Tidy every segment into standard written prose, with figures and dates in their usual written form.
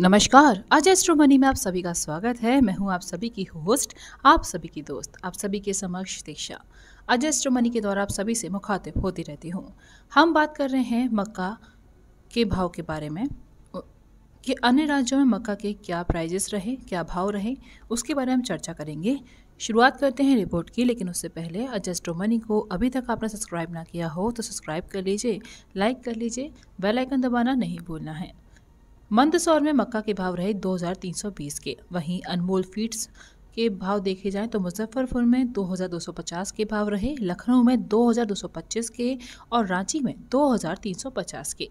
नमस्कार। आज astro money में आप सभी का स्वागत है। मैं हूं आप सभी की होस्ट, आप सभी की दोस्त, आप सभी के समक्ष दीक्षा। आज एस्ट्रो मनी के द्वारा आप सभी से मुखातिब होती रहती हूं। हम बात कर रहे हैं मक्का के भाव के बारे में कि अन्य राज्यों में मक्का के क्या प्राइजेस रहे, क्या भाव रहे, उसके बारे में हम चर्चा करेंगे। शुरुआत करते हैं रिपोर्ट की, लेकिन उससे पहले आज एस्ट्रो मनी को अभी तक आपने सब्सक्राइब ना किया हो तो सब्सक्राइब कर लीजिए, लाइक कर लीजिए, बेल आइकन दबाना नहीं भूलना है। मंदसौर में मक्का के भाव रहे 2320 के। वहीं अनमोल फीड्स के भाव देखे जाएं तो मुजफ्फरपुर में 2250 के भाव रहे, लखनऊ में 2225 के और रांची में 2350 के।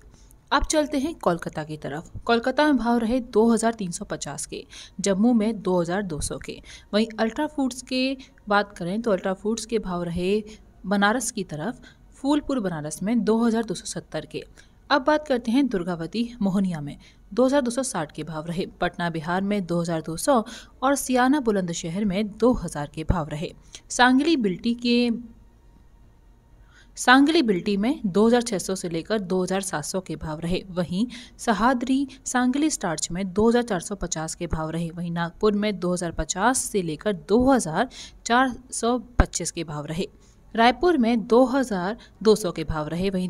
अब चलते हैं कोलकाता की तरफ। कोलकाता में भाव रहे 2350 के, जम्मू में 2200 के। वहीं अल्ट्रा फूड्स के बात करें तो अल्ट्रा फूड्स के भाव रहे बनारस की तरफ, फूलपुर बनारस में 2270 के। अब बात करते हैं दुर्गावती मोहनिया में 2260 के भाव रहे, पटना बिहार में 2200 और सियाना बुलंदशहर में 2000 के भाव रहे। सांगली बिल्टी में 2600 से लेकर 2700 के भाव रहे। वहीं सहादरी सांगली स्टार्च में 2450 के भाव रहे। वहीं नागपुर में 2050 से लेकर 2425 के भाव रहे। रायपुर में 2200 के भाव रहे। वहीं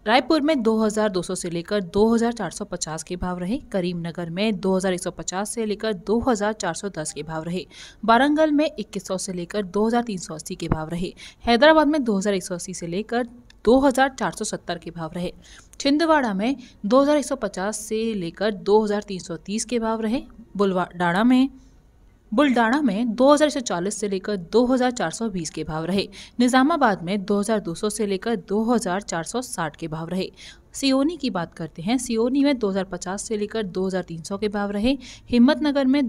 रायपुर में 2200 से लेकर 2450 के भाव रहे। करीमनगर में 2150 से लेकर 2410 के भाव रहे। वारंगल में 2100 से लेकर 2380 के भाव रहे। हैदराबाद में 2180 से लेकर 2470 के भाव रहे। छिंदवाड़ा में 2150 से लेकर 2330 के भाव रहे। बुलडाणा में 2140 से लेकर 2420 के भाव रहे। निजामाबाद में 2200 से लेकर 2460 के भाव रहे। सियोनी की बात करते हैं। सियोनी में 2050 से लेकर 2300 के भाव रहे। हिम्मतनगर में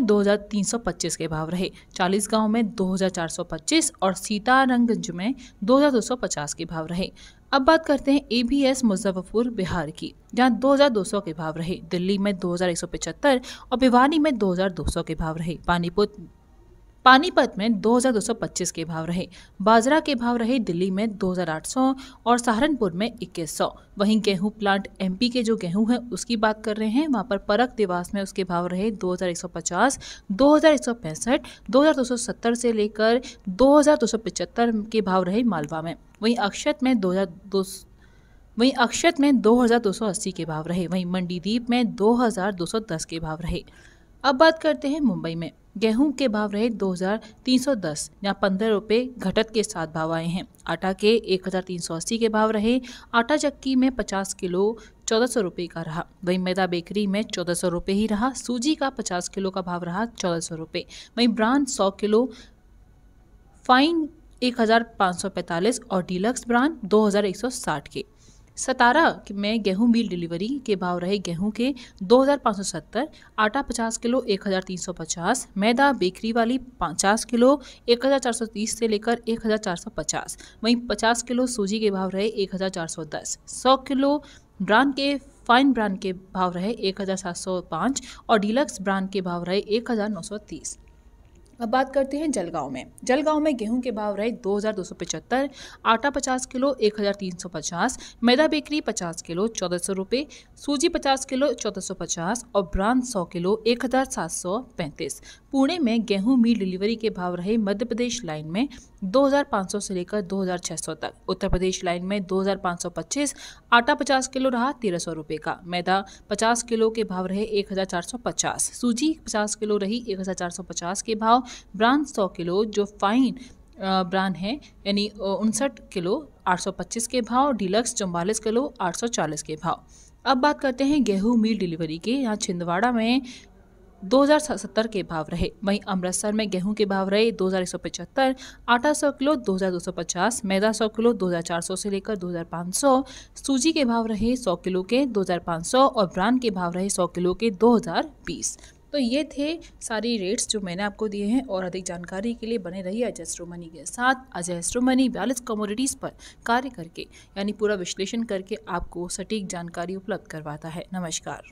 2325 के भाव रहे। चालीसगांव में 2425 और सीतारगंज में 2250 के भाव रहे। अब बात करते हैं ABS मुजफ्फरपुर बिहार की, जहां 2200 के भाव रहे। दिल्ली में 2175 और भिवानी में 2200 के भाव रहे। पानीपत में 2225 के भाव रहे। बाजरा के भाव रहे दिल्ली में 2800 और सहारनपुर में 2100। वहीं गेहूं प्लांट MP के जो गेहूं है उसकी बात कर रहे हैं, वहां पर परक देवास में उसके भाव रहे 2150, 2165, 2270 से लेकर 2275 के भाव रहे मालवा में। वहीं अक्षत में 2280 के भाव रहे। वहीं मंडीदीप में 2210 के भाव रहे। अब बात करते हैं मुंबई में। गेहूं के भाव रहे 2310, यहाँ 15 रुपये घटत के साथ भाव आए हैं। आटा के 1380 के भाव रहे। आटा चक्की में 50 किलो 1400 रुपये का रहा। वहीं मैदा बेकरी में 1400 रुपये ही रहा। सूजी का 50 किलो का भाव रहा 1400 रुपये। वहीं ब्रांड 100 किलो फाइन 1545 और डीलक्स ब्रांड 2160 के। सतारा में गेहूं मिल डिलीवरी के भाव रहे गेहूं के 2570, आटा 50 किलो 1350, मैदा बेकरी वाली 50 किलो 1430 से लेकर 1450। वहीं 50 किलो सूजी के भाव रहे 1410। 100 किलो ब्रांड के फाइन ब्रांड के भाव रहे 1705 और डीलक्स ब्रांड के भाव रहे 1930। अब बात करते हैं जलगांव में। जलगांव में गेहूं के भाव रहे 2275, आटा 50 किलो 1350, मैदा बेकरी 50 किलो 1400 रुपये, सूजी 50 किलो 1450 और ब्रांड 100 किलो 1735। पुणे में गेहूं मिल डिलीवरी के भाव रहे मध्य प्रदेश लाइन में 2500 से लेकर 2600 तक, उत्तर प्रदेश लाइन में 2525, आटा 50 किलो रहा 1300 रुपये का, मैदा 50 किलो के भाव रहे 1450, सूजी 50 किलो रही 1450 के भाव, ब्रांड 100 किलो जो फाइन ब्रांड है यानी 59 किलो 825 के भाव, डीलक्स 44 किलो 840 के भाव। अब बात करते हैं गेहूं मिल डिलीवरी के। यहाँ छिंदवाड़ा में 2070 के भाव रहे। वहीं अमृतसर में गेहूं के भाव रहे 2175, आटा 100 किलो 2250, मैदा 100 किलो 2400 से लेकर 2500, सूजी के भाव रहे 100 किलो के 2500 और ब्रांड के भाव रहे 100 किलो के 2020। तो ये थे सारी रेट्स जो मैंने आपको दिए हैं और अधिक जानकारी के लिए बने रहिए अजय एस्ट्रो मनी के साथ। अजय एस्ट्रो मनी 42 कमोडिटीज़ पर कार्य करके यानी पूरा विश्लेषण करके आपको सटीक जानकारी उपलब्ध करवाता है। नमस्कार।